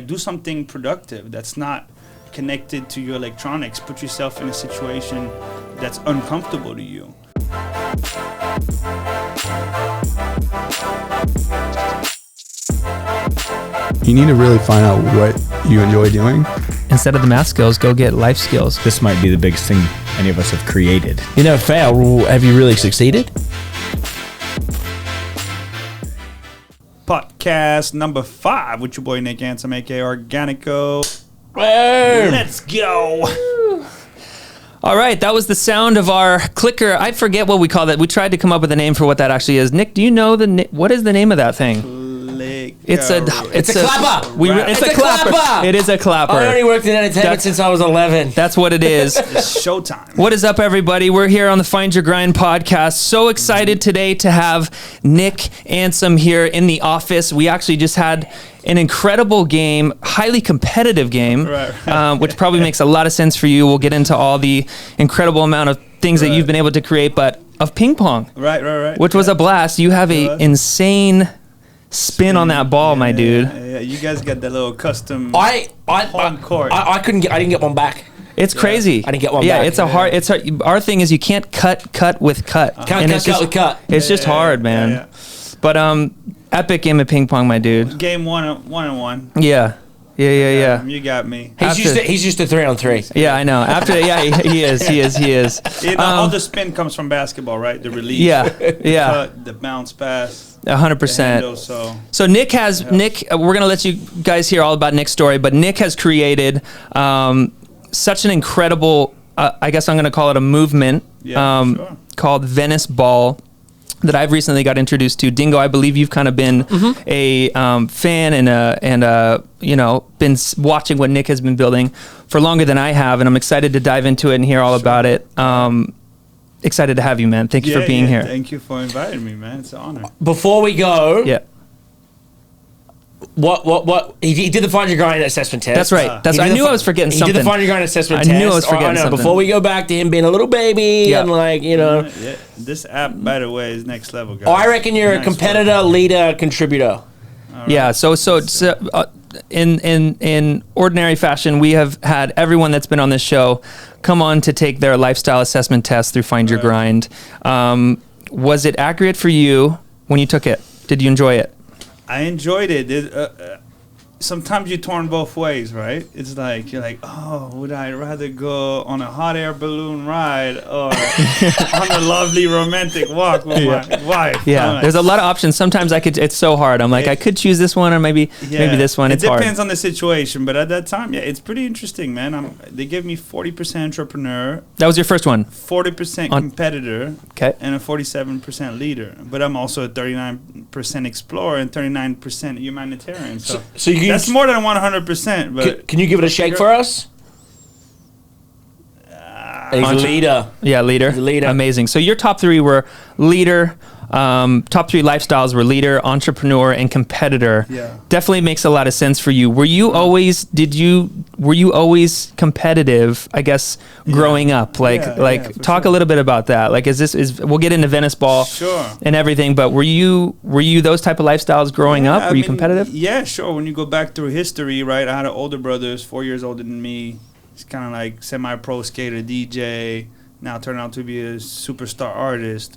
Do something productive that's not connected to your electronics. Put yourself in a situation that's uncomfortable to you. You need to really find out what you enjoy doing. Instead of the math skills, go get life skills. This might be the biggest thing any of us have created. You never fail. Have you really succeeded? Podcast number 5 with your boy Nick Ansem, aka Organico. Boom. Let's go. All right, that was the sound of our clicker. I forget what we call that. We tried to come up with a name for what that actually is. Nick, do you know what is the name of that thing? It's a clapper. It's a clapper. It is a clapper. I only worked in entertainment since I was 11. That's what it is. It's showtime. What is up, everybody? We're here on the Find Your Grind podcast. So excited today to have Nick Ansem here in the office. We actually just had an incredible game, highly competitive game, which probably makes a lot of sense for you. We'll get into all the incredible amount of things that you've been able to create, but of ping pong. Right. Which was a blast. You have a insane spin on that ball, my dude. Yeah, you guys got that little custom I court. I didn't get one back. It's crazy. I didn't get one back. Yeah, it's our thing is you can't cut with cut. Can't cut with cut. It's just hard, man. Yeah. But epic game of ping pong, my dude. Game 1-on-1. Yeah. You got me. He's used to 3-on-3. Yeah, I know. He is. All the spin comes from basketball, right? The release. Yeah. Cut, the bounce pass. 100%. So Nick has we're gonna let you guys hear all about Nick's story, but Nick has created such an incredible, I guess I'm gonna call it a movement, called Venice ball, that I've recently got introduced to. Dingo, I believe you've kind of been a fan and been watching what Nick has been building for longer than I have, and I'm excited to dive into it and hear all about it. Excited to have you, man. Thank you for being here. Thank you for inviting me, man. It's an honor. Before we go, what he did the Find Your Grind assessment test. That's right. I knew I was forgetting something. He did the Find Your Grind assessment test. I knew I was forgetting something. Before we go back to him being a little baby and This app, by the way, is next level, guys. I reckon you're a competitor, leader, contributor. Right. Yeah. So in ordinary fashion, we have had everyone that's been on this show come on to take their lifestyle assessment test through Find Your Grind. Was it accurate for you when you took it? Did you enjoy it? I enjoyed it. Sometimes you're torn both ways, right? It's like, you're like, oh, would I rather go on a hot air balloon ride or on a lovely romantic walk with my wife? Yeah, there's a lot of options. Sometimes it's so hard. I'm like, I could choose this one or maybe this one. It's hard. It depends on the situation, but at that time, it's pretty interesting, man. They gave me 40% entrepreneur. That was your first one? 40% competitor. Okay. And a 47% leader. But I'm also a 39% explorer and 39% humanitarian. So that's more than 100%. But can you give it a shake for us? He's a leader. Yeah, leader. He's a leader. Amazing. So your top 3 were leader. Top 3 lifestyles were leader, entrepreneur, and competitor. Yeah. Definitely makes a lot of sense for you. Were you always competitive, I guess, growing up? Talk a little bit about that. Like, we'll get into Venice ball and everything, but were you those type of lifestyles growing up? Were you competitive? Yeah, sure. When you go back through history, right? I had an older brother, 4 years older than me. He's kind of like semi-pro skater, DJ. Now turned out to be a superstar artist.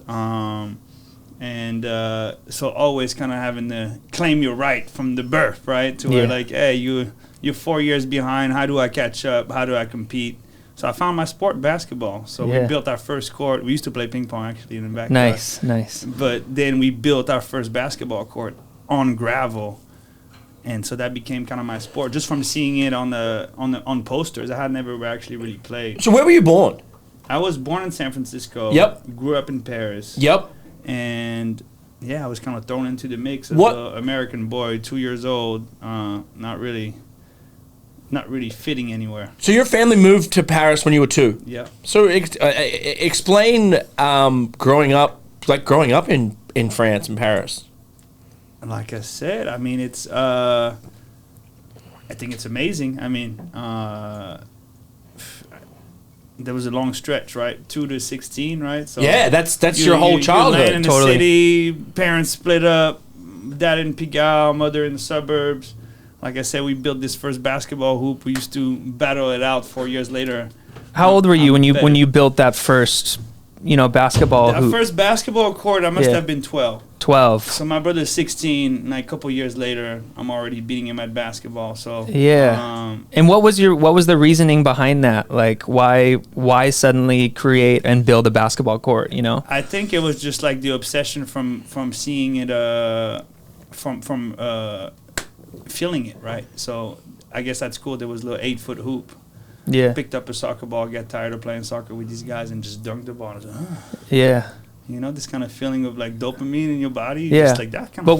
So always kind of having to claim your right from the birth, right? To where like, hey, you're 4 years behind. How do I catch up? How do I compete? So I found my sport, basketball. So we built our first court. We used to play ping pong actually in the back. Nice. But then we built our first basketball court on gravel. And so that became kind of my sport, just from seeing it on posters. I had never actually really played. So where were you born? I was born in San Francisco. Yep. Grew up in Paris. Yep. And I was kind of thrown into the mix as an American boy, 2 years old, not really fitting anywhere. So your family moved to Paris when you were 2. Yeah. So explain growing up in France and Paris. Like I said, I mean, it's I think it's amazing. I mean, there was a long stretch, right? 2 to 16, right? So yeah, that's your whole childhood. You land in the city, parents split up, dad in Pigalle, mother in the suburbs. like I said, we built this first basketball hoop. We used to battle it out 4 years later. How old were you when you built that first, basketball hoop? That first basketball court, I must have been 12. 12. So my brother's 16, and like a couple years later, I'm already beating him at basketball. So and what was the reasoning behind that? Like, why suddenly create and build a basketball court? I think it was just like the obsession from seeing it, from feeling it, right? So I guess at school there was a little 8-foot hoop. Yeah. Picked up a soccer ball, got tired of playing soccer with these guys, and just dunked the ball. I was like, yeah. This kind of feeling of like dopamine in your body. Yeah. Just like that kind but of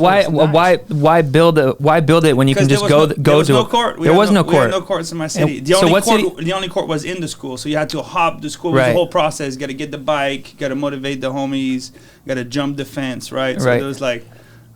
why build it when you can just go to no court. There was no court. We had no courts in my city. The only court was in the school, so you had to hop the school. It was the whole process. Got to get the bike. Got to motivate the homies. Got to jump the fence. Right. So there was like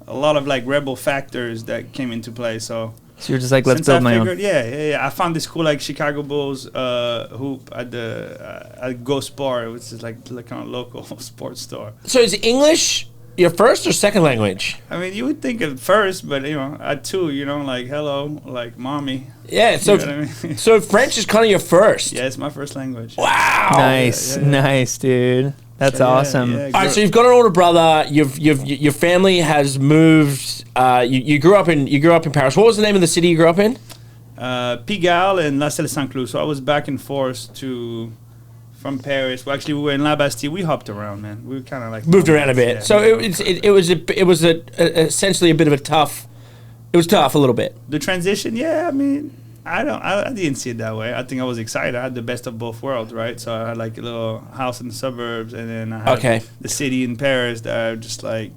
a lot of like rebel factors that came into play. So you're just like, let's build my own. Yeah. I found this cool like Chicago Bulls hoop at the Go Sport, which is like kind of local sports store. So is English your first or second language? I mean, you would think at first, but at 2, like hello, like mommy. Yeah. So I mean? So French is kind of your first. Yeah, it's my first language. Wow. Nice, dude. That's awesome. All right, so you've got an older brother. Your family has moved. You grew up in Paris. What was the name of the city you grew up in? Pigalle and La Celle-Saint-Cloud. So I was back and forth from Paris. Well, actually, we were in La Bastille. We hopped around, man. We kind of like moved around a bit. Yeah. So it was essentially a bit of a tough. It was tough a little bit. The transition, yeah. I mean, I didn't see it that way. I think I was excited. I had the best of both worlds, right? So I had like a little house in the suburbs, and then I had the city in Paris that just like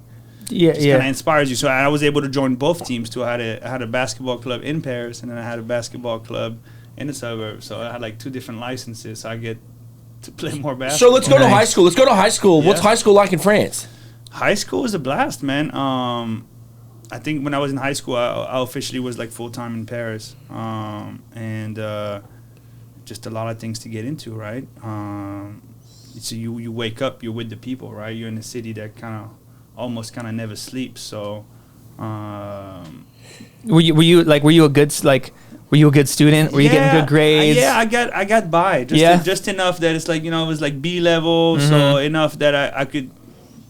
kind of inspires you. So I was able to join both teams too. I had a basketball club in Paris, and then I had a basketball club in the suburbs. So I had like 2 different licenses. So I get to play more basketball. So let's go to high school. Yeah. What's high school like in France? High school is a blast, man. I think when I was in high school, I officially was like full-time in Paris, and just a lot of things to get into, right? So you wake up, you're with the people, right? You're in a city that almost never sleeps. So, were you a good student? Were you getting good grades? I got by just enough that it's like it was like B level, so enough that I could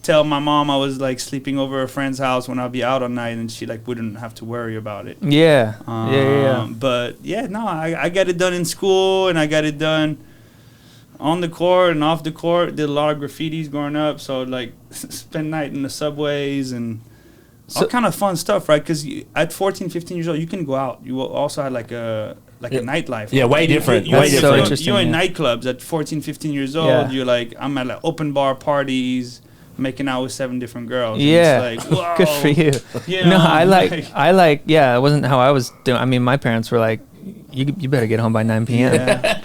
tell my mom I was like sleeping over a friend's house when I'd be out all night, and she like wouldn't have to worry about it. But I got it done in school, and I got it done on the court and off the court. Did a lot of graffitis growing up, so like spend night in the subways and all kind of fun stuff, right? Because at 14, 15 years old, you can go out. You will also have like a nightlife. Yeah, way different. Way different. So interesting, you're in nightclubs at 14, 15 years old. Yeah. You're like, I'm at like open bar parties, making out with 7 different girls. Yeah, and it's like, whoa. Good for you. No, I like. Yeah, it wasn't how I was doing. I mean, my parents were like, you better get home by 9 p.m.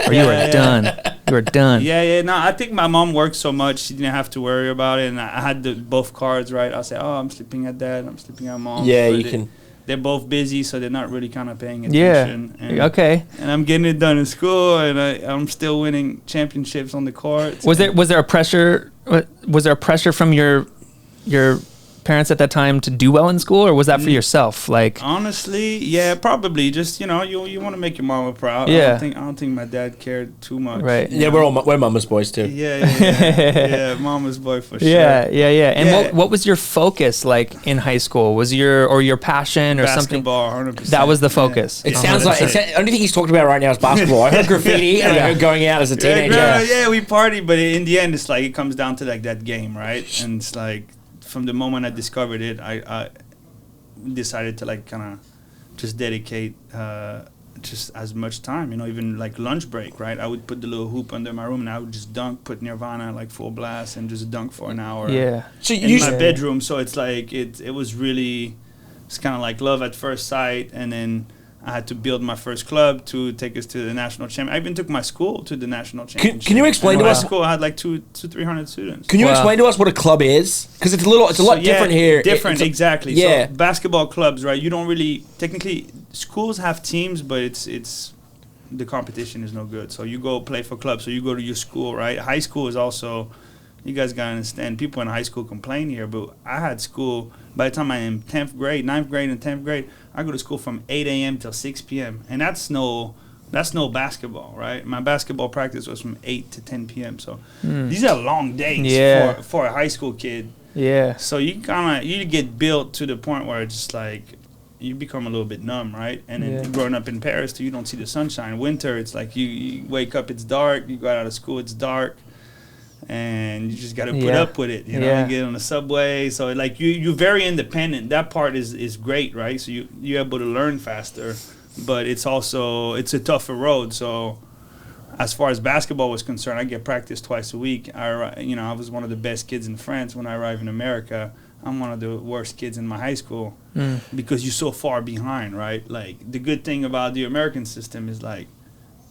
or you are done. You are done. Yeah. No, I think my mom worked so much she didn't have to worry about it, and I had both cards, right? I'll say, I'm sleeping at dad, I'm sleeping at mom. Yeah, so they're both busy, so they're not really kind of paying attention. Yeah. Okay. And I'm getting it done in school, and I'm still winning championships on the court. Was there a pressure? Was there a pressure from your parents at that time to do well in school, or was that for yourself? Like, honestly, yeah, probably. Just you want to make your mama proud. Yeah. I don't think my dad cared too much. Right. Yeah, we're mama's boys too. Yeah, mama's boy for sure. Yeah. And what was your focus like in high school? Was your passion or something? Basketball, 100%. That was the focus. It sounds like the only thing he's talked about right now is basketball. I heard graffiti and I heard going out as a teenager. Yeah, we party, but in the end, it's like it comes down to like that game, right? And it's like, from the moment I discovered it, I decided to like kind of just dedicate just as much time, even like lunch break, right? I would put the little hoop under my room and I would just dunk, put Nirvana like full blast and just dunk for an hour. Yeah. So in my bedroom. So it's like it was really, it's kind of like love at first sight, and then I had to build my first club to take us to the national champion. I even took my school to the national championship. Can you explain to us? School I had like 200-300 students. Can you explain to us what a club is? Because it's a lot different here. Different, exactly. Yeah. So basketball clubs, right? You don't really technically. Schools have teams, but it's the competition is no good. So you go play for clubs. So you go to your school, right? High school is also you guys gotta understand. People in high school complain here, but I had school. By the time I'm in 10th grade, 9th grade, and 10th grade, I go to school from 8 a.m. till 6 p.m. And that's no basketball, right? My basketball practice was from 8 to 10 p.m. So these are long days for a high school kid. Yeah. So you get built to the point where it's just like you become a little bit numb, right? And then growing up in Paris, you don't see the sunshine. Winter, it's like you wake up, it's dark. You go out of school, it's dark. And you just got to put up with it, you know, you get on the subway. So, like, you're very independent. That part is great, right? So you're able to learn faster. But it's a tougher road. So as far as basketball was concerned, I get practice twice a week. I was one of the best kids in France when I arrived in America. I'm one of the worst kids in my high school because you're so far behind, right? Like, the good thing about the American system is, like,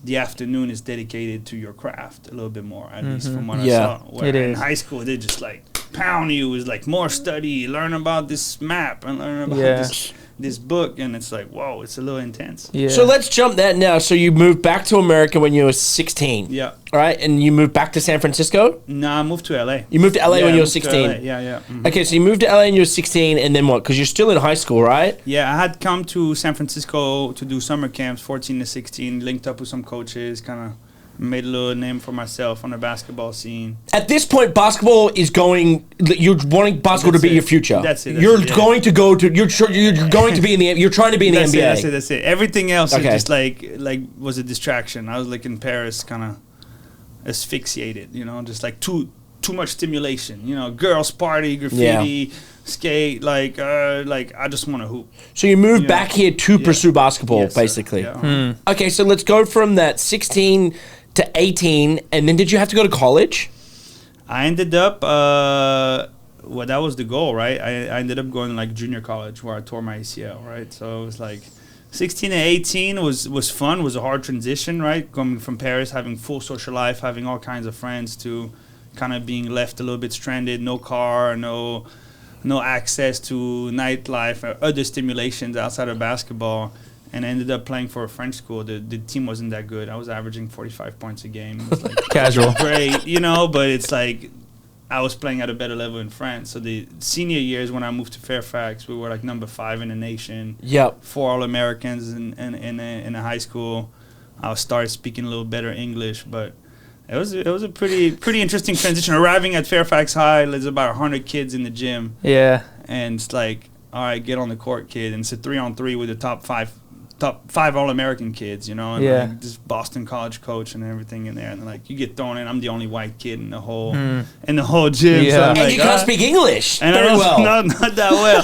the afternoon is dedicated to your craft a little bit more, at least from what I saw. Where in high school, they just, like, pound you with, like, more study, learn about this map and learn about this book, and it's like, whoa, it's a little intense. Yeah. So let's jump that now. So you moved back to America when you were 16. Yeah. All right, and you moved back to San Francisco? No, I moved to LA. You moved to LA when you were 16? Yeah. Mm-hmm. Okay, so you moved to LA when you were 16, and then what? Because you're still in high school, right? Yeah, I had come to San Francisco to do summer camps, 14 to 16, linked up with some coaches, kind of made a little name for myself on the basketball scene. At this point, basketball is going. You're wanting basketball to be your future. That's it. You're going to go to. You're going to be in the. You're trying to be in the NBA. That's it. Everything else is just like was a distraction. I was like in Paris, kind of asphyxiated. You know, just like too much stimulation. You know, girls party, graffiti, skate. Like I just want to hoop. So you moved back here to pursue basketball, basically. Yeah. Okay, so let's go from that 16 to 18, and then did you have to go to college? I ended up, that was the goal, right? I ended up going to, like, junior college where I tore my ACL, right? So it was like 16 and 18 was fun, was a hard transition, right? Coming from Paris, having full social life, having all kinds of friends, to kind of being left a little bit stranded, no car, no access to nightlife or other stimulations outside of basketball. And I ended up playing for a French school. The team wasn't that good. I was averaging 45 points a game. It was like casual. Great, you know, but it's like I was playing at a better level in France. So the senior years when I moved to Fairfax, we were like number 5 in the nation. Yep. 4 All-Americans in a high school. I started speaking a little better English, but it was a pretty interesting transition. Arriving at Fairfax High, there's about 100 kids in the gym. Yeah. And it's like, all right, get on the court, kid. And it's a 3-on-3 with the top five All-American kids, you know, and like this Boston College coach and everything in there, and like you get thrown in. I'm the only white kid in the whole gym. Yeah. So and like, you can't speak English and very well. Not that well.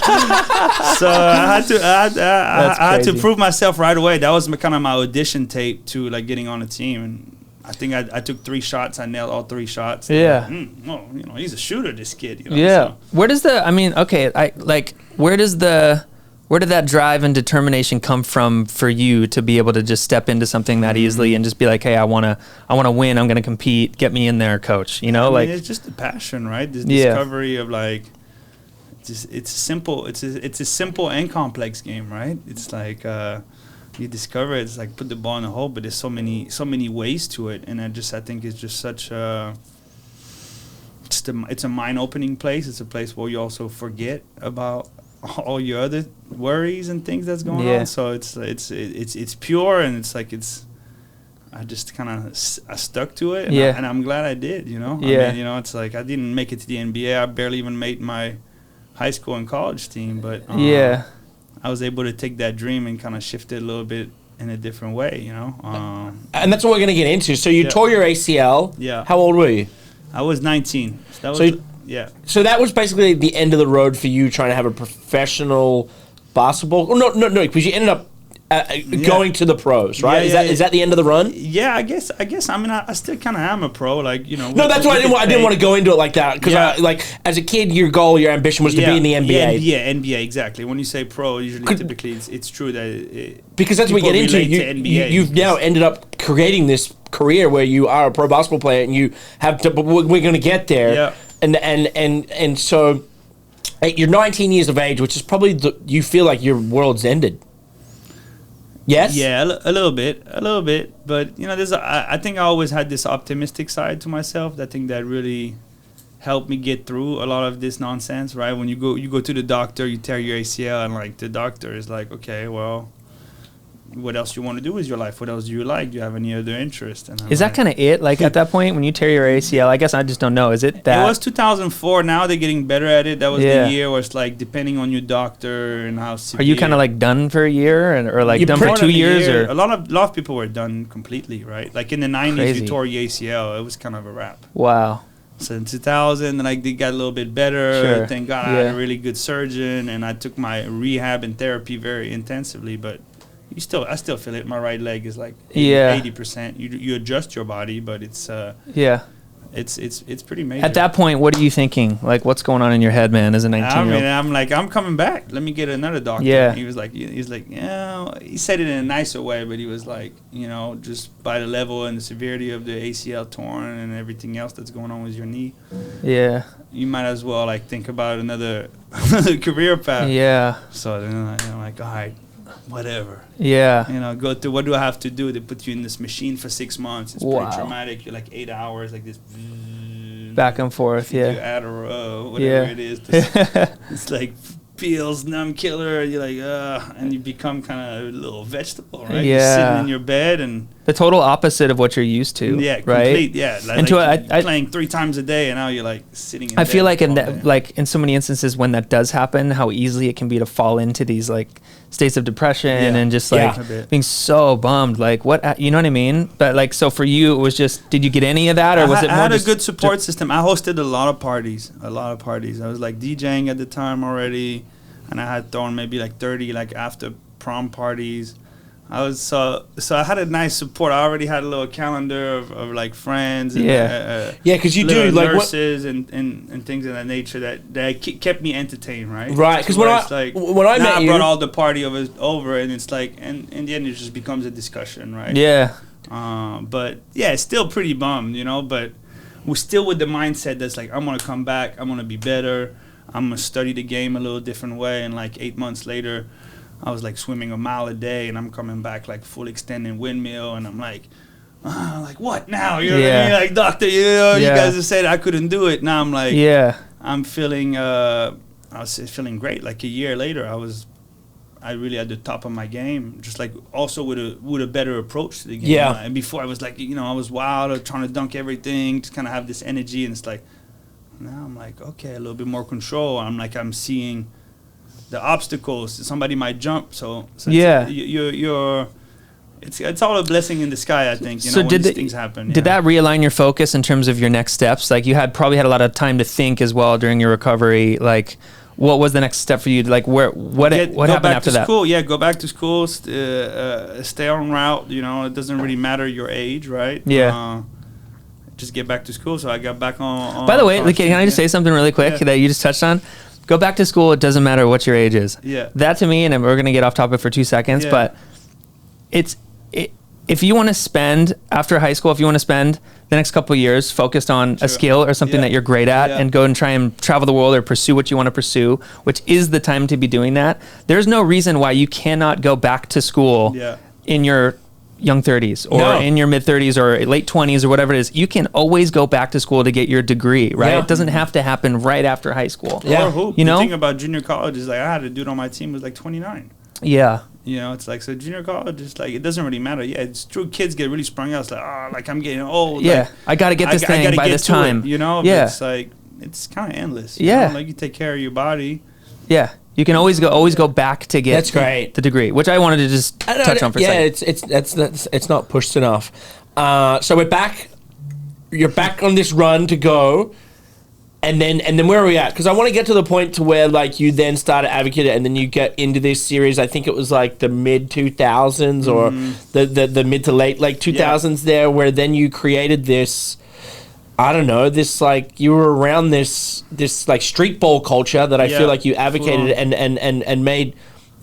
So I had to prove myself right away. That was kind of my audition tape to like getting on the team, and I think I took 3 shots. I nailed all 3 shots. Yeah. Well, you know, he's a shooter, this kid. You know, yeah. So. Where did that drive and determination come from for you to be able to just step into something that easily and just be like, hey, I wanna win, I'm gonna compete, get me in there, coach. You know, it's just the passion, right? This discovery of like, it's simple. It's a simple and complex game, right? It's like you discover it, it's like put the ball in the hole, but there's so many ways to it, and I think it's just such a. It's a mind-opening place. It's a place where you also forget about all your other worries and things that's going on. So it's pure, and it's like I just kind of I stuck to it, and I'm glad I did. You know, I mean, you know, it's like I didn't make it to the NBA. I barely even made my high school and college team, but I was able to take that dream and kind of shift it a little bit in a different way. You know, and that's what we're gonna get into. So you tore your ACL. Yeah. How old were you? I was 19. So that was basically the end of the road for you trying to have a professional basketball. Oh, no, because you ended up going to the pros, right? Is that the end of the run? Yeah, I guess. I mean, I still kind of am a pro, like, you know. No, that's why I didn't want to go into it like that, because like as a kid, your ambition was to be in the NBA. Yeah, NBA, exactly. When you say pro, usually typically it's true that because that's what we get into. You've now ended up creating this career where you are a pro basketball player, and you have to. But we're going to get there. Yeah. And so you're 19 years of age, which is probably you feel like your world's ended. Yes? Yeah, a little bit. But, you know, I think I always had this optimistic side to myself. I think that really helped me get through a lot of this nonsense, right? When you go to the doctor, you tear your ACL, and like the doctor is like, okay, well, what else you want to do with your life? What else do you like? Do you have any other interest? And is that kind of it? Like at that point, when you tear your ACL, I guess I just don't know. Is it that? It was 2004. Now they're getting better at it. That was the year where it's like depending on your doctor and how severe. Are you kind of like done for a year or like done for 2 years? Or a lot of people were done completely, right? Like in the 90s, Crazy. you tore your ACL. It was kind of a wrap. Wow. So in 2000, like they got a little bit better. Sure. Thank God I had a really good surgeon, and I took my rehab and therapy very intensively. But I still feel it. My right leg is like 80%. You adjust your body, but it's it's pretty major. At that point, what are you thinking? Like, what's going on in your head, man? As a 19-year-old, I'm like, I'm coming back. Let me get another doctor. Yeah. He was like, yeah. He said it in a nicer way, but he was like, just by the level and the severity of the ACL torn and everything else that's going on with your knee. Yeah. You might as well like think about another career path. Yeah. So then I'm like, all right, whatever. Yeah. Go through. What do I have to do? They put you in this machine for 6 months. It's pretty traumatic. You're like 8 hours, like this. Back and forth. You add whatever it is. It's like feels numb killer. You're like, and you become kind of a little vegetable, right? Yeah. You're sitting in your bed and the total opposite of what you're used to. Yeah, right? complete. Yeah, like playing 3 times a day, and now you're like sitting. In I feel bed like in so many instances when that does happen, how easy it can be to fall into these like states of depression and just like being so bummed. Like what, you know what I mean? But like, so for you, it was just, did you get any of that, or was it more? I had a good support system. I hosted a lot of parties. I was like DJing at the time already, and I had thrown maybe like 30 like after prom parties. I was so I had a nice support. I already had a little calendar of like friends and because you do like nurses and things of that nature that kept me entertained, right? Right, because when I met you, I brought all the party over, and it's like, and in the end it just becomes a discussion, right? Yeah. But yeah, it's still pretty bummed, but we're still with the mindset that's like, I'm gonna come back, I'm gonna be better, I'm gonna study the game a little different way, and like 8 months later, I was like swimming a mile a day, and I'm coming back like full extending windmill, and I'm like, like what now? You know what I mean? Like, doctor, you guys have said I couldn't do it. Now I'm like, I'm feeling, I was feeling great. Like a year later, I really at the top of my game, just like also with a better approach to the game. Yeah. And before I was like, I was wild, trying to dunk everything, just kind of have this energy, and it's like, now I'm like, okay, a little bit more control. I'm seeing the obstacles. Somebody might jump, so you're it's all a blessing in the sky, I think. So when these things happen. Did that realign your focus in terms of your next steps? Like you probably had a lot of time to think as well during your recovery. Like, what was the next step for you? Like, what happened after that? School. Yeah, go back to school. Stay on route. It doesn't really matter your age, right? Yeah. Just get back to school. So I got back on. By the way, can I just say something really quick that you just touched on? Go back to school. It doesn't matter what your age is. Yeah. That to me, and we're gonna get off topic for 2 seconds, but if you want to spend after high school, if you want to spend the next couple of years focused on a skill or something that you're great at, and go and try and travel the world or pursue what you want to pursue, which is the time to be doing that. There's no reason why you cannot go back to school in your young 30s or in your mid 30s or late 20s or whatever it is. You can always go back to school to get your degree, right? It doesn't have to happen right after high school. Or hoop. The thing about junior college is like, I had a dude on my team who was like 29. Yeah. It's like, so junior college is like, it doesn't really matter. Yeah, it's true. Kids get really sprung out. It's like, like I'm getting old. Yeah. Like, I got to get this thing by this time. But it's like, it's kind of endless. Like you take care of your body. Yeah. You can always go back to get the degree, which I wanted to just touch on for a second. Yeah, it's not pushed enough. So we're back. You're back on this run to go, and then where are we at? Because I want to get to the point to where like you then started advocating, and then you get into this series. I think it was like the mid 2000s or the mid to late 2000s there, where then you created this. I don't know, this like you were around this like streetball culture that I feel like you advocated and made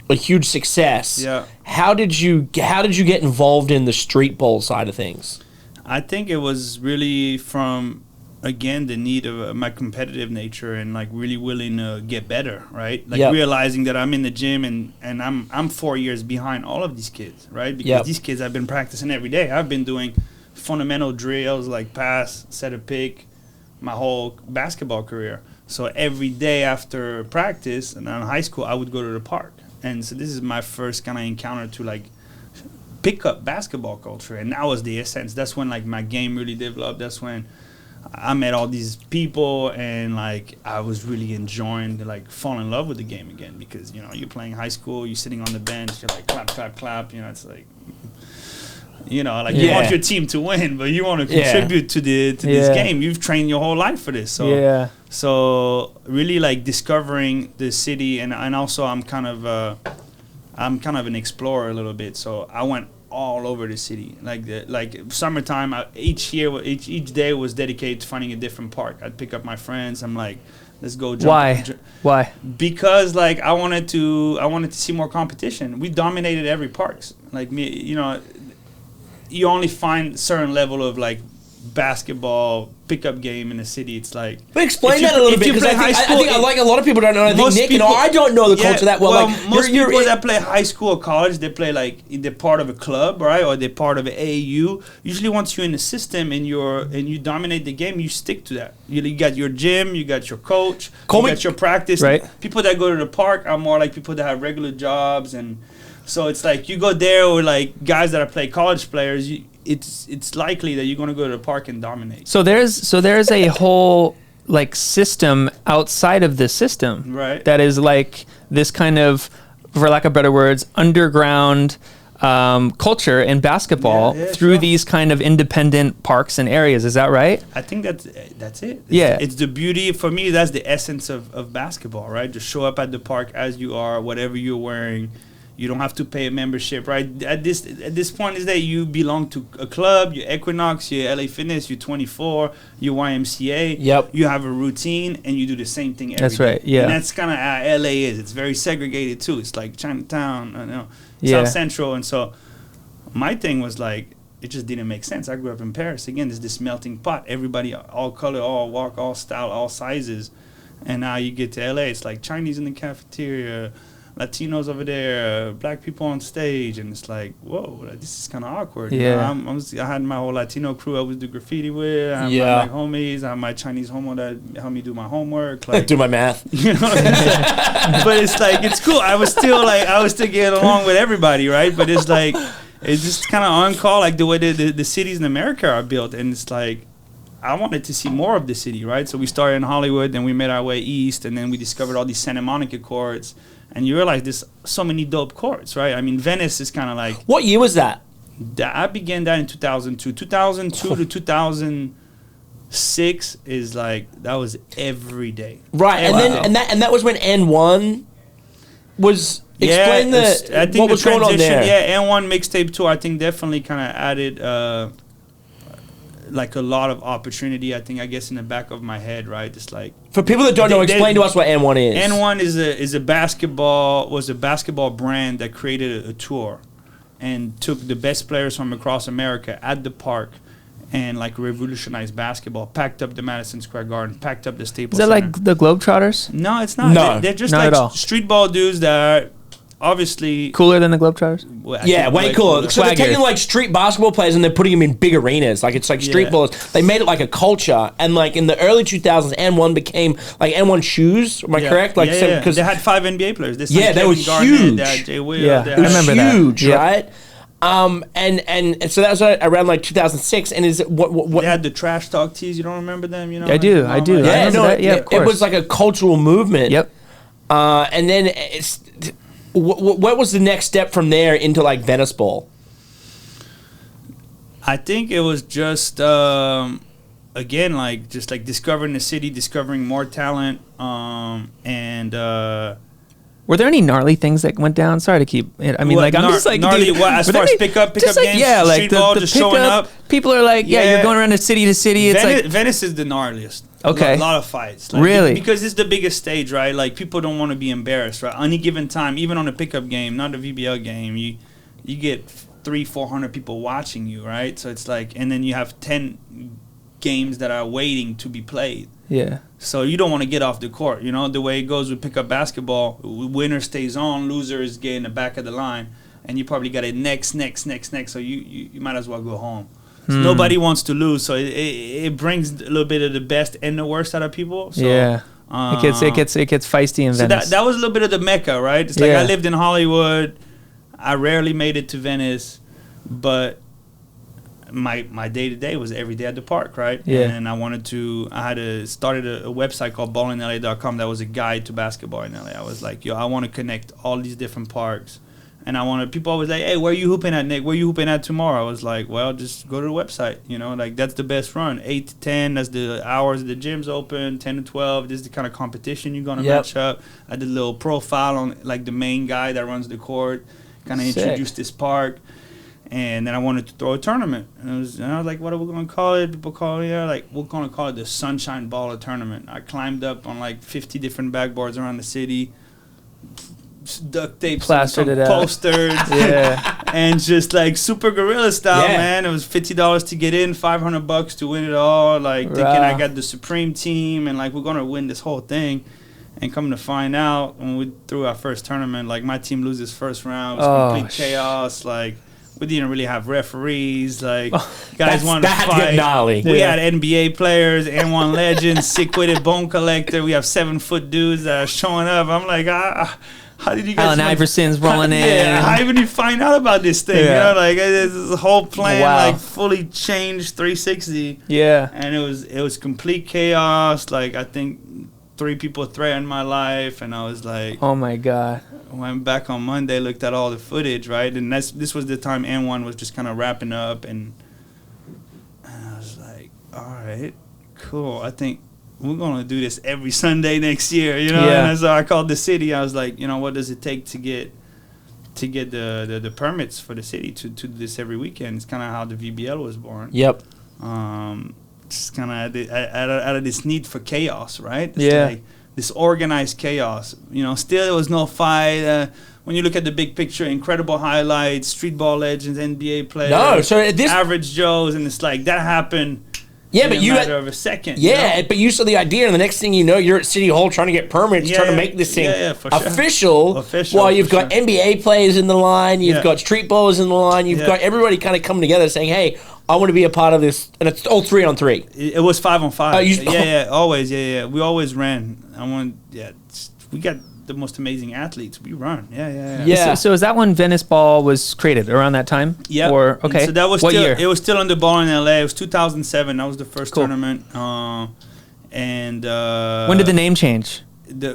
a huge success. Yeah. How did you get involved in the streetball side of things? I think it was really from, again, the need of my competitive nature and like really willing to get better, right? Like realizing that I'm in the gym and I'm 4 years behind all of these kids, right? Because these kids I've been practicing every day. I've been doing fundamental drills like pass, set a pick, my whole basketball career. So every day after practice and in high school, I would go to the park. And so this is my first kind of encounter to like pick up basketball culture. And that was the essence. That's when like my game really developed. That's when I met all these people and like I was really enjoying to like fall in love with the game again, because, you know, you're playing high school, you're sitting on the bench, you're like clap, clap, clap. You know, it's like, you know, like you want your team to win, but you want to contribute to this game. You've trained your whole life for this. So so really like discovering the city, and also I'm kind of an explorer a little bit. So I went all over the city. Like summertime, each day was dedicated to finding a different park. I'd pick up my friends. I'm like, let's go jump. Why? Because like I wanted to see more competition. We dominated every parks. Like me, you know, you only find certain level of like basketball pickup game in the city. It's like, but explain that a little bit, because I think like a lot of people don't know. I think Nick people, and I don't know the culture that well. Like most people that play high school or college, they play like they're part of a club, right, or they're part of an AAU. Usually, once you're in the system and you dominate the game, you stick to that. You got your gym, you got your coach, you got your practice. Right. People that go to the park are more like people that have regular jobs, and so it's like you go there with like guys that are play college players. It's likely that you're going to go to the park and dominate. So there's a whole like system outside of this system, right? That is like this kind of, for lack of better words, underground culture in basketball through these kind of independent parks and areas. Is that right? I think that's it. It's the beauty. For me, that's the essence of basketball, right? Just show up at the park as you are, whatever you're wearing. You don't have to pay a membership, right? At this point is that you belong to a club. You're Equinox, you're LA Fitness, you're 24, you're YMCA. Yep. You have a routine and you do the same thing every day. That's right. Yeah. And that's kind of how LA is. It's very segregated too. It's like Chinatown, South Central, and so my thing was like, it just didn't make sense. I grew up in Paris. Again, there's this melting pot. Everybody, all color, all walk, all style, all sizes, and now you get to LA. It's like Chinese in the cafeteria, Latinos over there, black people on stage, and it's like, whoa, this is kind of awkward. Yeah. You know, I had my whole Latino crew I would do graffiti with. I had my homies. I had my Chinese homo that helped me do my homework. Like, do my math. You know what I'm saying? But it's like, it's cool. I was still getting along with everybody, right? But it's like, it's just kind of on call, like the way the cities in America are built. And it's like, I wanted to see more of the city, right? So we started in Hollywood, then we made our way east, and then we discovered all these Santa Monica courts. And you realize there's so many dope courts, right? I mean, Venice is kind of like... What year was that? I began that in 2002. 2002 to 2006 is like, that was every day. Right, and that was when N1 was... Explain what was going on there. Yeah, N1 mixtape tour, I think definitely kind of added... like a lot of opportunity, I guess in the back of my head, right? It's like, for people that don't know, explain to us what N1 is. N1 was a basketball brand that created a tour and took the best players from across America at the park and like revolutionized basketball, packed up the Madison Square Garden, packed up the Staples Center. Is that like the Globetrotters? No, it's not. No, they're just not like at all. streetball dudes that are obviously cooler than the Globetrotters. Way cooler. So they're taking like street basketball players and they're putting them in big arenas. Like it's like streetballers. They made it like a culture. And like in the early 2000s, N1 became like N1 shoes. Am I correct? Like because they had 5 NBA players. They were huge. They had Jay Will. Yeah, I remember that. Huge, right? And so that was around like 2006. And is it what they had the trash talk tees? You don't remember them? You know, I do. Yeah, I remember that. Yeah, of course. It was like a cultural movement. Yep. And then what was the next step from there into like Venice Ball? I think it was just again like discovering the city, discovering more talent, and were there any gnarly things that went down? Sorry to keep it. I mean, I'm just like, gnarly. Dude, as far as pickup games, like streetball, the just showing up. People are like, you're going around to city to city. It's Venice is the gnarliest. Okay. A lot of fights. Really? Because it's the biggest stage, right? Like, people don't want to be embarrassed, right? Any given time, even on a pickup game, not a VBL game, you get 300-400 people watching you, right? So it's like, and then you have 10 games that are waiting to be played. Yeah. So you don't want to get off the court. You know, the way it goes with pickup basketball, winner stays on, losers get in the back of the line, and you probably got it next. So you might as well go home. So nobody wants to lose, so it brings a little bit of the best and the worst out of people. So, it gets feisty in Venice. So that was a little bit of the mecca, right? It's like I lived in Hollywood. I rarely made it to Venice, but my day to day was every day at the park, right? Yeah. And I started a website called ballinla.com that was a guide to basketball in LA. I was like, I want to connect all these different parks. And people always like, hey, where are you hooping at, Nick? Where are you hooping at tomorrow? I was like, well, just go to the website. Like that's the best run. 8 to 10, that's the hours the gym's open. 10 to 12, this is the kind of competition you're going to match up. I did a little profile on like the main guy that runs the court, kind of introduced this park. And then I wanted to throw a tournament. And I was like, what are we going to call it? People call it, we're going to call it the Sunshine Baller Tournament. I climbed up on like 50 different backboards around the city, duct tape, plastered it posters, and just like super guerrilla style, man. It was $50 to get in, $500 to win it all. Like thinking I got the supreme team, and like we're gonna win this whole thing. And coming to find out, when we threw our first tournament, like my team loses first round, it was complete chaos. Like we didn't really have referees. Like guys wanted to fight. Gnarly. We had NBA players, N1 legends, sick-witted bone collector. We have 7-foot dudes that are showing up. I'm like, how did you guys? Allen Iverson's rolling in. Yeah, how did you find out about this thing? Like this whole plan, like fully changed 360. Yeah, and it was complete chaos. Like I think 3 people threatened my life, and I was like, oh my god. Went back on Monday, looked at all the footage, right, and this was the time N1 was just kind of wrapping up, and I was like, all right, cool. I think we're going to do this every Sunday next year, And so I called the city. I was like, what does it take to get the permits for the city to do this every weekend? It's kind of how the VBL was born. Yep. Just kind of out of this need for chaos, right? It's like this organized chaos. Still there was no fight. When you look at the big picture, incredible highlights, streetball legends, NBA players, average Joes, and it's like that happened. Yeah, but you matter of a second. Yeah, but you saw the idea, and the next thing you know, you're at City Hall trying to get permits, trying to make this thing official. While you've got NBA players in the line, you've got street ballers in the line, you've got everybody kind of coming together saying, "Hey, I want to be a part of this," and it's all 3-on-3. It was 5-on-5. Always. We always ran. We got the most amazing athletes. We run. So is that when Venice Ball was created, around that time? Yeah. Okay. So that was what year? It was still under ball in LA. It was 2007. That was the first tournament. When did the name change?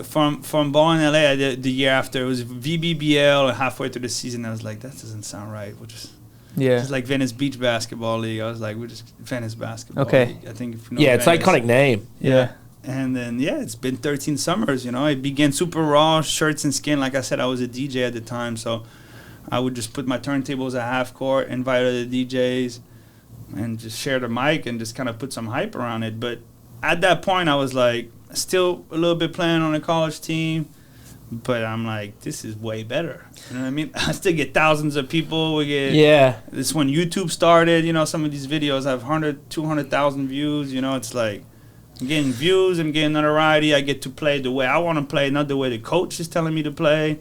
From ball in LA, the year after, it was VBBL. Halfway through the season, I was like, that doesn't sound right. We'll just it's like Venice Beach Basketball League. I was like, we're just Venice Basketball League. I think if you know it's an iconic name. Yeah. And then, it's been 13 summers, It began super raw, shirts and skin. Like I said, I was a DJ at the time, so I would just put my turntables at half court, invite other DJs, and just share the mic and just kind of put some hype around it. But at that point, I was like, still a little bit playing on a college team, but I'm like, this is way better. You know what I mean? I still get thousands of people. We get this when YouTube started. Some of these videos have 100, 200,000 views. It's like, I'm getting views, I'm getting notoriety. I get to play the way I want to play, not the way the coach is telling me to play.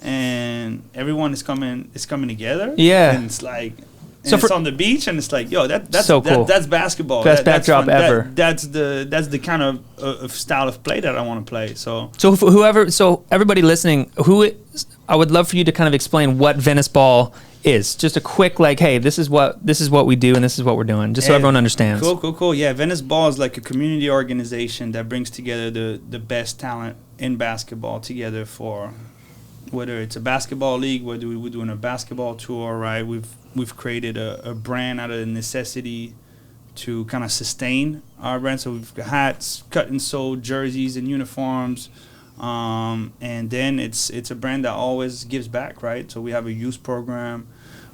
And everyone is coming together. Yeah. And it's like, it's on the beach, and it's like, that's so cool. That's basketball. Best backdrop ever. That's the kind of style of play that I want to play. So everybody listening, I would love for you to kind of explain what Venice Ball is. Just a quick, hey, this is what we do, and this is what we're doing, just so everyone understands. Cool. Yeah, Venice Ball is like a community organization that brings together the best talent in basketball together for whether it's a basketball league, whether we're doing a basketball tour, right? We've created a brand out of the necessity to kind of sustain our brand. So we've got hats, cut and sewed jerseys and uniforms. And then it's a brand that always gives back, right? So we have a youth program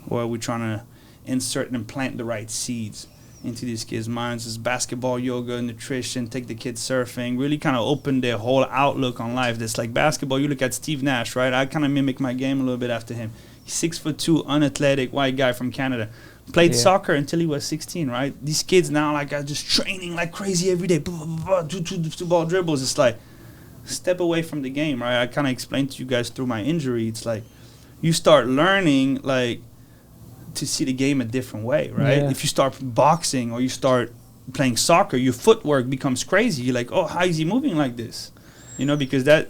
where we're trying to insert and plant the right seeds into these kids' minds. It's basketball, yoga, nutrition, take the kids surfing, really kind of open their whole outlook on life. That's like basketball. You look at Steve Nash, right? I kind of mimic my game a little bit after him. He's 6'2", unathletic, white guy from Canada. Played soccer until he was 16, right? These kids now are just training like crazy every day. Two ball dribbles. It's like, step away from the game, right? I kind of explained to you guys through my injury. It's like you start learning, like, to see the game a different way, right? If you start boxing or you start playing soccer, your footwork becomes crazy. You're like, oh, how is he moving like this? You know, because that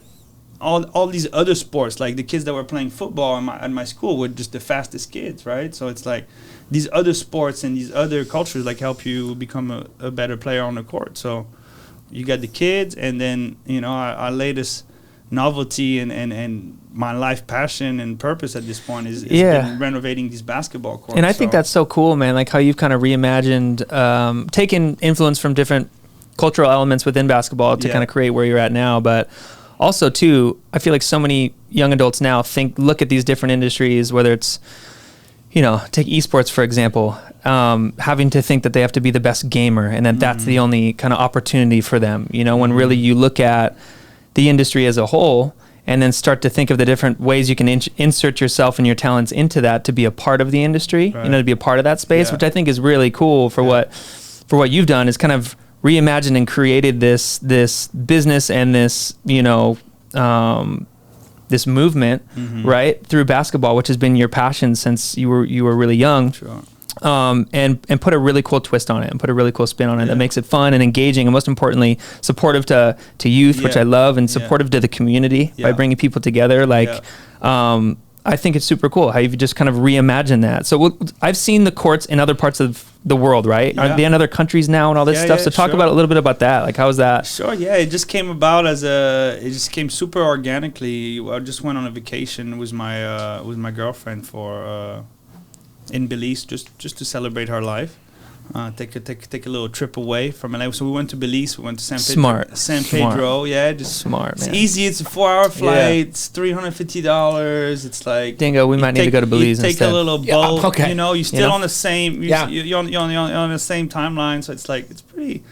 all these other sports, like the kids that were playing football at my school were just the fastest kids, right? So it's like these other sports and these other cultures like help you become a better player on the court. So you got the kids, and then, you know, our latest novelty and my life passion and purpose at this point is been renovating these basketball courts. And I think that's so cool, man, like how you've kind of reimagined, taken influence from different cultural elements within basketball to kind of create where you're at now. But also too, I feel like so many young adults now look at these different industries, whether it's, you know, take esports for example, having to think that they have to be the best gamer and that that's the only kind of opportunity for them, you know, when really you look at the industry as a whole and then start to think of the different ways you can insert yourself and your talents into that to be a part of the industry, you know, to be a part of that space, which I think is really cool for what you've done, is kind of reimagined and created this business and this, you know, this movement, right, through basketball, which has been your passion since you were really young. Sure. And put a really cool twist on it and put a really cool spin on it that makes it fun and engaging, and most importantly, supportive to youth, which I love, and supportive to the community by bringing people together. Like, I think it's super cool how you've just kind of reimagined that. So I've seen the courts in other parts of the world, right? Are they in other countries now and all this stuff? So talk about a little bit about that. Like, how was that? Sure. Yeah, it just came about it just came super organically. I just went on a vacation with my girlfriend in Belize just to celebrate her life. Take a little trip away from LA. So we went to Belize. We went to San Pedro. Yeah, just smart. It's man. easy. It's a 4-hour flight. It's $350. It's like Dingo. We might need to go to Belize instead. Take a little boat. Okay. You know, you're still on the same. You're on the same timeline. So it's like it's pretty.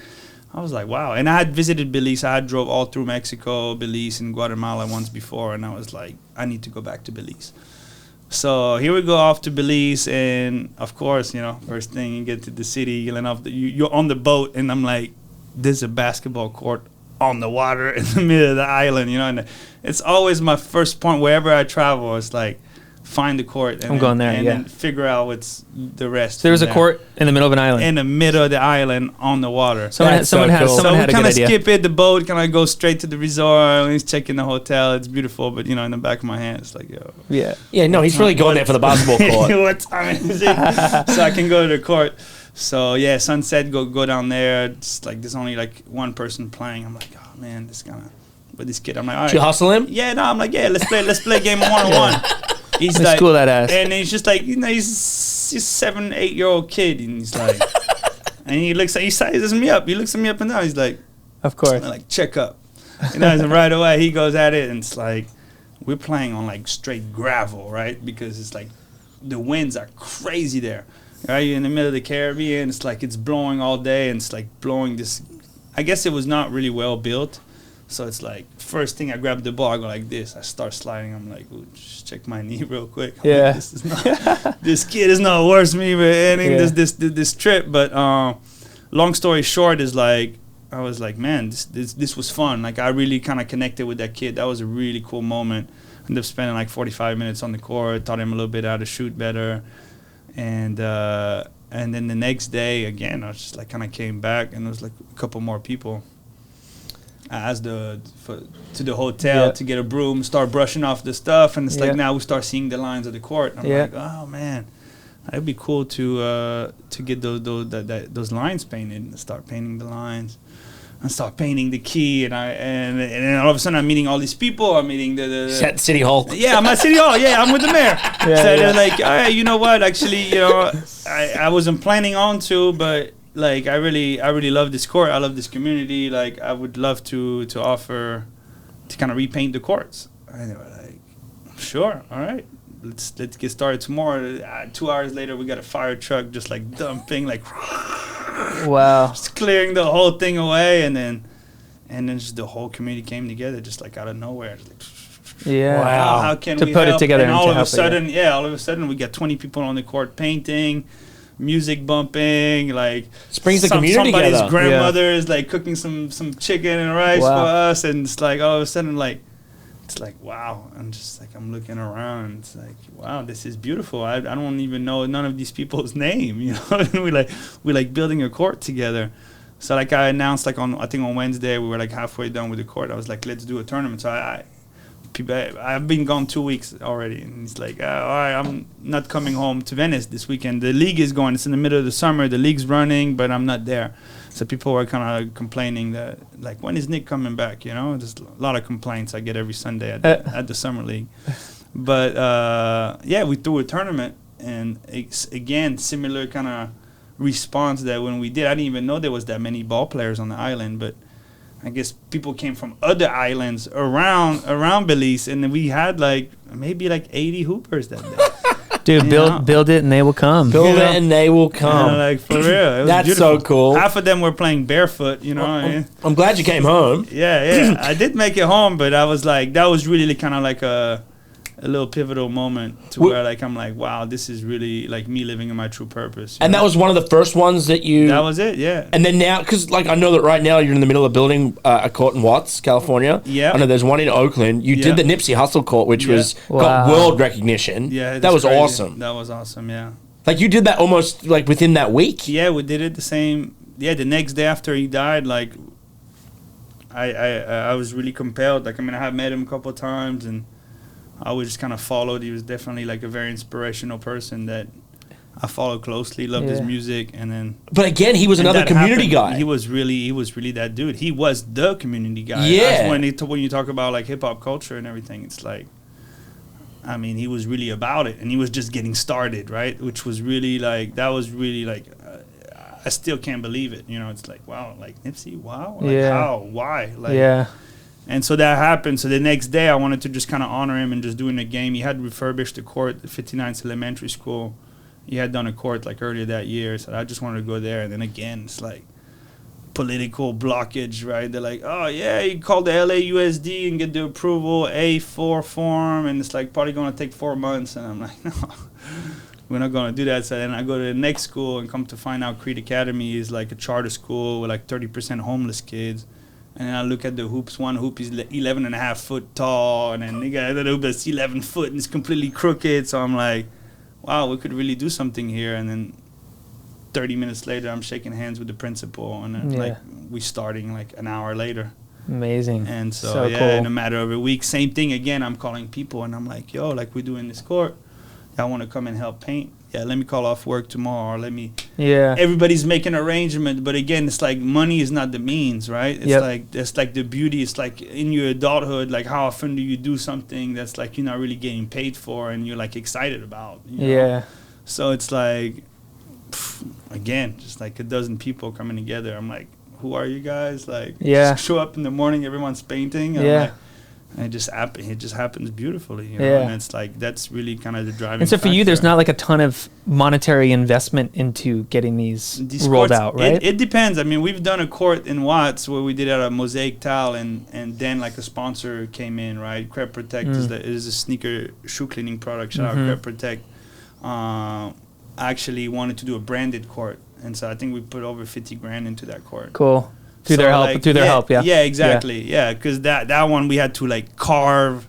I was like, wow. And I had visited Belize. I had drove all through Mexico, Belize, and Guatemala once before, and I was like, I need to go back to Belize. So here we go off to Belize, and of course, you know, first thing you get to the city, you're on the boat, and I'm like, there's a basketball court on the water in the middle of the island, you know, and it's always my first point wherever I travel. It's like, find the court and then figure out what's the rest. So there was a court in the middle of an island. In the middle of the island on the water. Someone had a good idea. So we kind of skip it. The boat kind of goes straight to the resort. He's checking the hotel. It's beautiful, but you know, in the back of my hand, it's like, yo. Yeah. No, he's really going there for the basketball court. What time is it? So I can go to the court. So yeah, sunset. Go down there. It's like there's only like one person playing. I'm like, oh man, but this kid. I'm like, all right. Did you hustle him? Yeah. No, I'm like, yeah, let's play game 1-on-1. He's like, school that ass. And he's just like, you know, he's a 7-8-year-old kid, and he's like, and he sizes me up. He looks at me up and down. He's like, of course, like check up. You know, and right away he goes at it, and it's like, we're playing on like straight gravel, right? Because it's like the winds are crazy there. Right, you're in the middle of the Caribbean. It's like it's blowing all day, and it's like blowing this. I guess it was not really well built. So it's like, first thing I grab the ball, I go like this. I start sliding. I'm like, ooh, just check my knee real quick. Like, this kid is not worth me ending this trip. But long story short is like, I was like, man, this was fun. Like, I really kind of connected with that kid. That was a really cool moment. I ended up spending like 45 minutes on the court, taught him a little bit how to shoot better. And then the next day, again, I was just like kind of came back, and there was like a couple more people. I asked to the hotel to get a broom, start brushing off the stuff, and it's like now we start seeing the lines of the court. And I'm like, oh man, it'd be cool to get those lines painted and start painting the lines and start painting the key. And then all of a sudden I'm meeting all these people. I'm meeting at City Hall. Yeah, I'm at City Hall. Yeah, I'm with the mayor. They're like, all right, you know what? Actually, you know, I wasn't planning on to, but. Like, I really love this court. I love this community. Like, I would love to offer to kind of repaint the courts. And they were like, sure, all right, let's get started tomorrow. 2 hours later, we got a fire truck just like dumping, like, wow, just clearing the whole thing away, and then just the whole community came together, just like out of nowhere. Just like, wow, how can we put help? It together? And all of a sudden, we got 20 people on the court painting. Music bumping, like brings the community somebody's together. Grandmother is like cooking some chicken and rice for us, and it's like all of a sudden like it's like, wow. I'm just like, I'm looking around. It's like, wow, this is beautiful. I don't even know none of these people's name, you know. And we like building a court together. So like I announced like I think on Wednesday we were like halfway done with the court. I was like, let's do a tournament. So I've been gone 2 weeks already, and he's like, all right, I'm not coming home to Venice this weekend. The league is going. It's in the middle of the summer. The league's running, but I'm not there. So people were kind of complaining that, like, when is Nick coming back? You know, there's a lot of complaints I get every Sunday at the summer league. But yeah, we threw a tournament, and again, similar kind of response that when we did, I didn't even know there was that many ball players on the island, but I guess people came from other islands around Belize, and then we had like maybe like 80 hoopers that day. Dude, build it and they will come. Build it and they will come. Like, for real. It was That's beautiful. so cool. Half of them were playing barefoot, you know. I'm glad you came home. Yeah. I did make it home, but I was like, that was really kind of like a little pivotal moment to where like I'm like, wow, this is really like me living in my true purpose. And that was one of the first ones that you... That was it, yeah. And then now, because like I know that right now you're in the middle of building a court in Watts, California. Yeah. I know there's one in Oakland. You did the Nipsey Hussle court, which was got world recognition. Yeah, that was crazy. Awesome. That was awesome, yeah. Like you did that almost like within that week. Yeah, we did it the same. Yeah, the next day after he died, like I was really compelled. Like, I mean, I had met him a couple of times, and I was just kind of followed. He was definitely like a very inspirational person that I followed closely, loved his music, and then. But again, he was another community guy. He was really that dude. He was the community guy. Yeah. That's when you talk about like hip hop culture and everything, it's like, I mean, he was really about it, and he was just getting started, right? Which was really like, that was really like, I still can't believe it. You know, it's like, wow, like Nipsey, wow, like how, why, like. And so that happened. So the next day, I wanted to just kind of honor him and just doing a game. He had refurbished the court at 59th Elementary School. He had done a court like earlier that year. So I just wanted to go there. And then again, it's like political blockage, right? They're like, oh, yeah, you call the LAUSD and get the approval, A4 form. And it's like probably going to take 4 months. And I'm like, no, we're not going to do that. So then I go to the next school and come to find out Creed Academy is like a charter school with like 30% homeless kids. And then I look at the hoops. One hoop is 11 and a half foot tall, and then they got another hoop that's 11 foot and it's completely crooked. So I'm like, wow, we could really do something here. And then 30 minutes later, I'm shaking hands with the principal, and then like we starting like an hour later. Amazing. And so cool. In a matter of a week, same thing again. I'm calling people, and I'm like, yo, like we're doing this court. Y'all want to come and help paint? Yeah, let me call off work tomorrow, or let me. Yeah. Everybody's making arrangements, but again, it's like money is not the means, right? It's like the beauty. It's like in your adulthood, like how often do you do something that's like you're not really getting paid for and you're like excited about? You know? Yeah. So it's like, again, just like a dozen people coming together. I'm like, who are you guys? Like, just show up in the morning, everyone's painting. And I'm like, and it just happens beautifully, you know? And it's like that's really kind of the driving. And so for you, there's not like a ton of monetary investment into getting these rolled courts, out, right? It depends. I mean, we've done a court in Watts where we did it at a Mosaic Tile, and then like a sponsor came in, right? Crep Protect is a sneaker shoe cleaning product. Shout out Crep Protect. Actually wanted to do a branded court, and so I think we put over 50 grand into that court. Cool. Through their help. Yeah, exactly. Yeah, because that one we had to like carve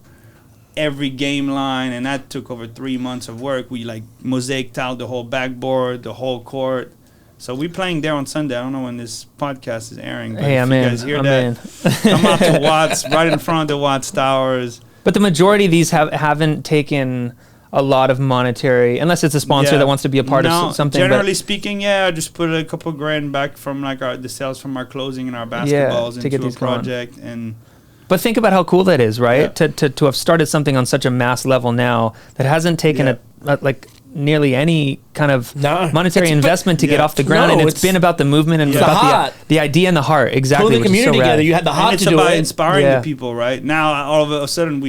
every game line, and that took over 3 months of work. We like mosaic tiled the whole backboard, the whole court. So we're playing there on Sunday. I don't know when this podcast is airing, but if you guys hear that, come out to Watts, right in front of the Watts Towers. But the majority of these haven't taken a lot of monetary, unless it's a sponsor that wants to be a part of something. Generally speaking, I just put a couple grand back from like the sales from our closing and our basketballs into a project. But think about how cool that is, right? To have started something on such a mass level now that hasn't taken like nearly any kind of monetary investment to get off the ground, and it's been about the movement and about the idea and the heart. Exactly, pulling the community together. You had the heart to do it. It's about inspiring the people, right? Now all of a sudden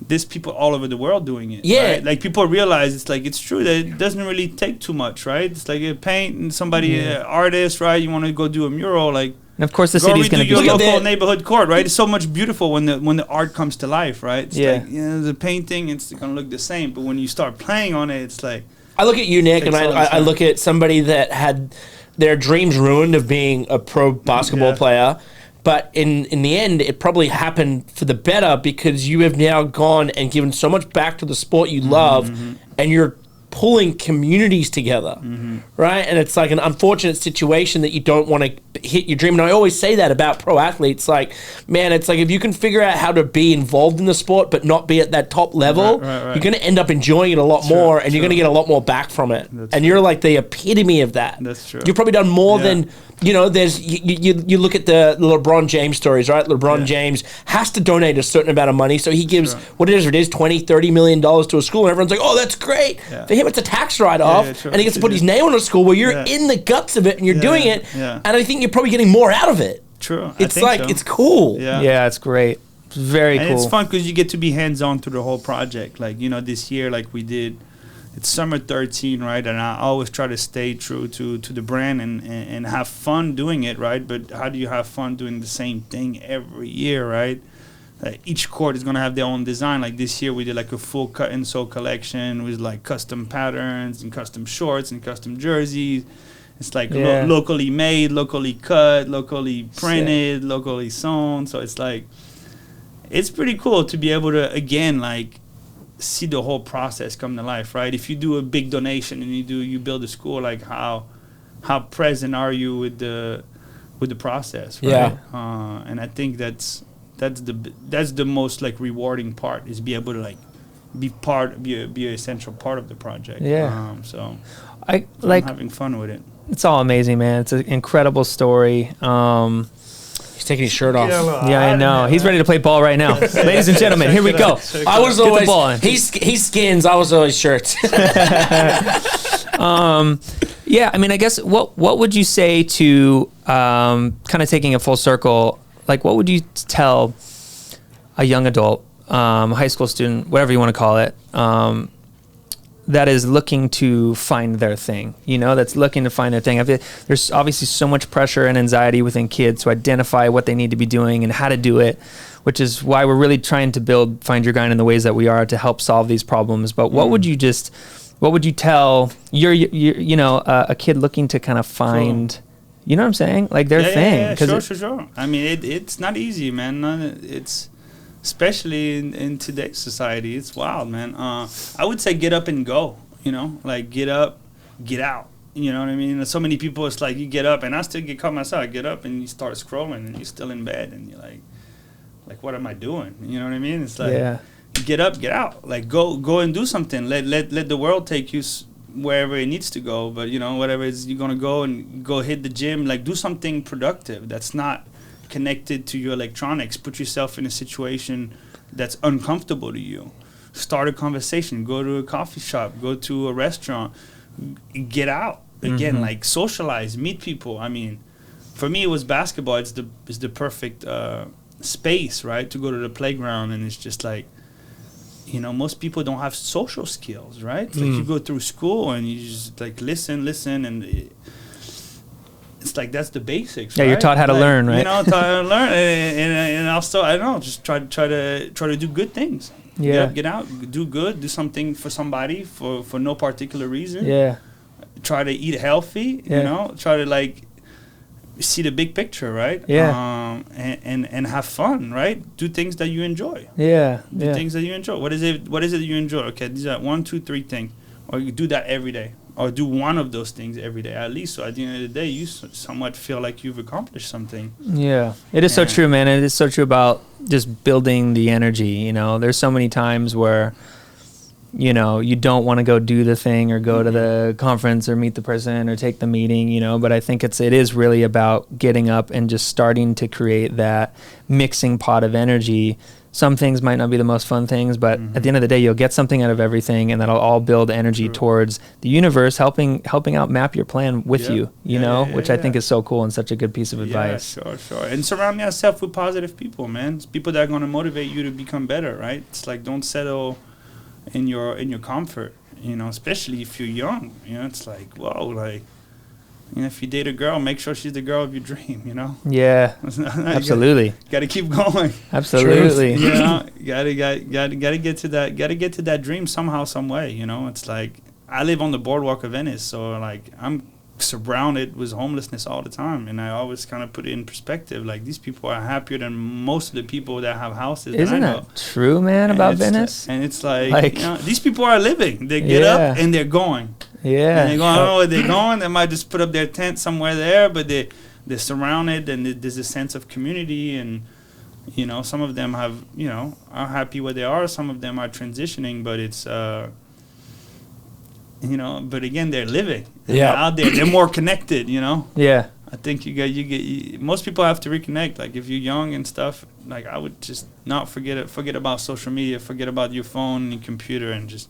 there's people all over the world doing it. Yeah. Right? Like people realize it's true that it doesn't really take too much, right? It's like a paint and somebody, artist, right? You want to go do a mural, like. And of course the city's going to be your local neighborhood court, right? It's so much beautiful when the art comes to life, right? It's like, the painting, it's going to look the same. But when you start playing on it, it's like. I look at you, Nick, and I look at somebody that had their dreams ruined of being a pro basketball player. But in the end, it probably happened for the better because you have now gone and given so much back to the sport you love, and you're pulling communities together, right? And it's like an unfortunate situation that you don't want to hit your dream. And I always say that about pro athletes. Like, man, it's like if you can figure out how to be involved in the sport but not be at that top level, you're going to end up enjoying it a lot more, and you're going to get a lot more back from it. And you're like the epitome of that. That's true. You've probably done more than, you know, there's you look at the LeBron James stories, right? LeBron James has to donate a certain amount of money, so he gives whatever it is, $20-30 million to a school, and everyone's like, oh, that's great. For him, it's a tax write-off, and he gets to put his name on a school where you're in the guts of it and you're doing it, and I think you're probably getting more out of it. True. It's like, it's cool. Yeah, it's great. It's very cool. And it's fun because you get to be hands-on through the whole project. Like, you know, this year, like we did, it's summer 13, right? And I always try to stay true to the brand and have fun doing it, right? But how do you have fun doing the same thing every year, right? Each court is going to have their own design. Like this year we did like a full cut and sew collection with like custom patterns and custom shorts and custom jerseys. It's like locally made, locally cut, locally printed, locally sewn. So it's like, it's pretty cool to be able to, again, like, see the whole process come to life, right? If you do a big donation and you build a school, like how present are you with the process, right? And I think that's the most like rewarding part, is be able to like be an essential part of the project. So I'm having fun with it. It's all amazing, man. It's an incredible story. He's taking his shirt off. Yeah, I know. He's ready to play ball right now. Ladies and gentlemen, here we go. I was always he skins. I was always shirts. Yeah, I mean, I guess what would you say to kind of taking a full circle? Like, what would you tell a young adult, high school student, whatever you want to call it, that is looking to find their thing, you know, that's looking to find their thing? There's obviously so much pressure and anxiety within kids to identify what they need to be doing and how to do it, which is why we're really trying to Find Your Grind in the ways that we are to help solve these problems. But what would you tell a kid looking to kind of find, you know what I'm saying? Like their thing. Sure. I mean, it's not easy, man. It's, especially in today's society, it's wild, man. I would say get up and go, you know, like get up, get out. You know what I mean? So many people, it's like you get up, and I still get caught myself. I get up and you start scrolling and you're still in bed and you're like what am I doing? You know what I mean? It's like, get up, get out. Like go and do something. Let the world take you wherever it needs to go. But, you know, whatever it is you're going to go hit the gym, like do something productive that's not connected to your electronics. Put yourself in a situation that's uncomfortable to you. Start a conversation. Go to a coffee shop. Go to a restaurant. Get out again. Like socialize, meet people. I mean, for me, it was basketball. It's the perfect space, right, to go to the playground. And it's just like, you know, most people don't have social skills, right? Like you go through school and you just like listen, and it's like that's the basics. Yeah, right? You're taught how to learn, right? You know, taught how to learn, and also I don't know, just try to do good things. Yeah, get out, do good, do something for somebody for no particular reason. Yeah, try to eat healthy. You know, try to like see the big picture, right? Yeah, and have fun, right? Do things that you enjoy. Yeah, do things that you enjoy. What is it that you enjoy? Okay, these are 1, 2, 3 things, or you do that every day. Or do one of those things every day at least, so at the end of the day you somewhat feel like you've accomplished something. Yeah, it is so true, man. It is so true about just building the energy. You know, there's so many times where, you know, you don't want to go do the thing or go to the conference or meet the person or take the meeting, you know, but I think it is really about getting up and just starting to create that mixing pot of energy. Some things might not be the most fun things, but at the end of the day, you'll get something out of everything, and that'll all build energy towards the universe, helping out map your plan with you know, which I think is so cool and such a good piece of advice. Yeah, sure. And surround yourself with positive people, man. It's people that are going to motivate you to become better, right? It's like don't settle in your comfort, you know, especially if you're young. You know, it's like, whoa, like, you know, if you date a girl, make sure she's the girl of your dream, you know? Yeah, absolutely. Got to keep going. Absolutely. You know, gotta get to that dream somehow, some way, you know? It's like, I live on the boardwalk of Venice, so like, I'm surrounded with homelessness all the time, and I always kind of put it in perspective. Like, these people are happier than most of the people that have houses. Isn't that true, man? About Venice, and it's like you know, these people are living. They get up and they're going. Yeah, and they're going. I don't know where they're going. They might just put up their tent somewhere there, but they're surrounded, and there's a sense of community. And you know, some of them have are happy where they are. Some of them are transitioning, but it's you know, but again, they're living. They're out there. They're more connected, you know? Yeah. I think most people have to reconnect. Like, if you're young and stuff, like, I would just not forget about social media, forget about your phone and your computer, and just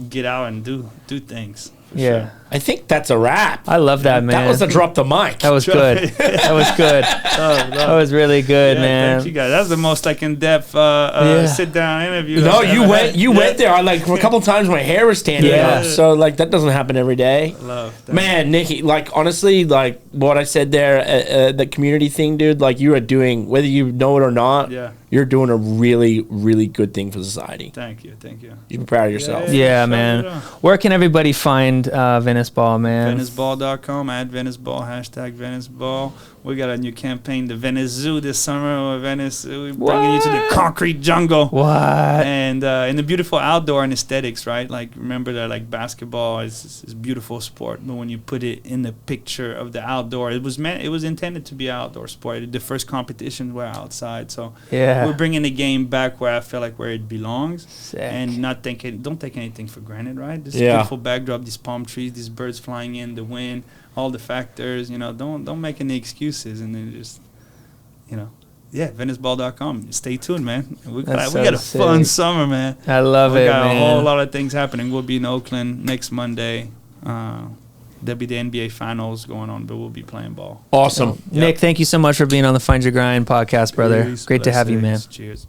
get out and do things. Sure. I think that's a wrap. I love that, man. That was the drop the mic. That was good. That was good. That was really good, man. Thank you, guys. That's the most like in-depth sit down interview. No, you went there. I like for a couple times my hair was standing up. So like that doesn't happen every day. Man, Nicky, like honestly, like what I said there, the community thing, dude. Like you are doing, whether you know it or not. Yeah. You're doing a really, really good thing for society. Thank you. You be proud of yourself. Yeah, man. Where can everybody find Venice Ball, man? VeniceBall.com, @VeniceBall, #VeniceBall. We got a new campaign, the Venice Zoo this summer. We're bringing you to the concrete jungle. What? And in the beautiful outdoor and aesthetics, right? Like, remember that like basketball is a beautiful sport, but when you put it in the picture of the outdoor, it was intended to be an outdoor sport. The first competitions were outside, so we're bringing the game back where I feel like where it belongs. Sick. And don't take anything for granted, right? This beautiful backdrop, these palm trees, these birds flying in, the wind, all the factors, you know, don't make any excuses, and then just, you know, VeniceBall.com. Stay tuned, man. We got a fun summer, man. I love it, man. We got a whole lot of things happening. We'll be in Oakland next Monday. There'll be the NBA Finals going on, but we'll be playing ball. Awesome. Nick, thank you so much for being on the Find Your Grind podcast, brother. Great to have you, man. Cheers.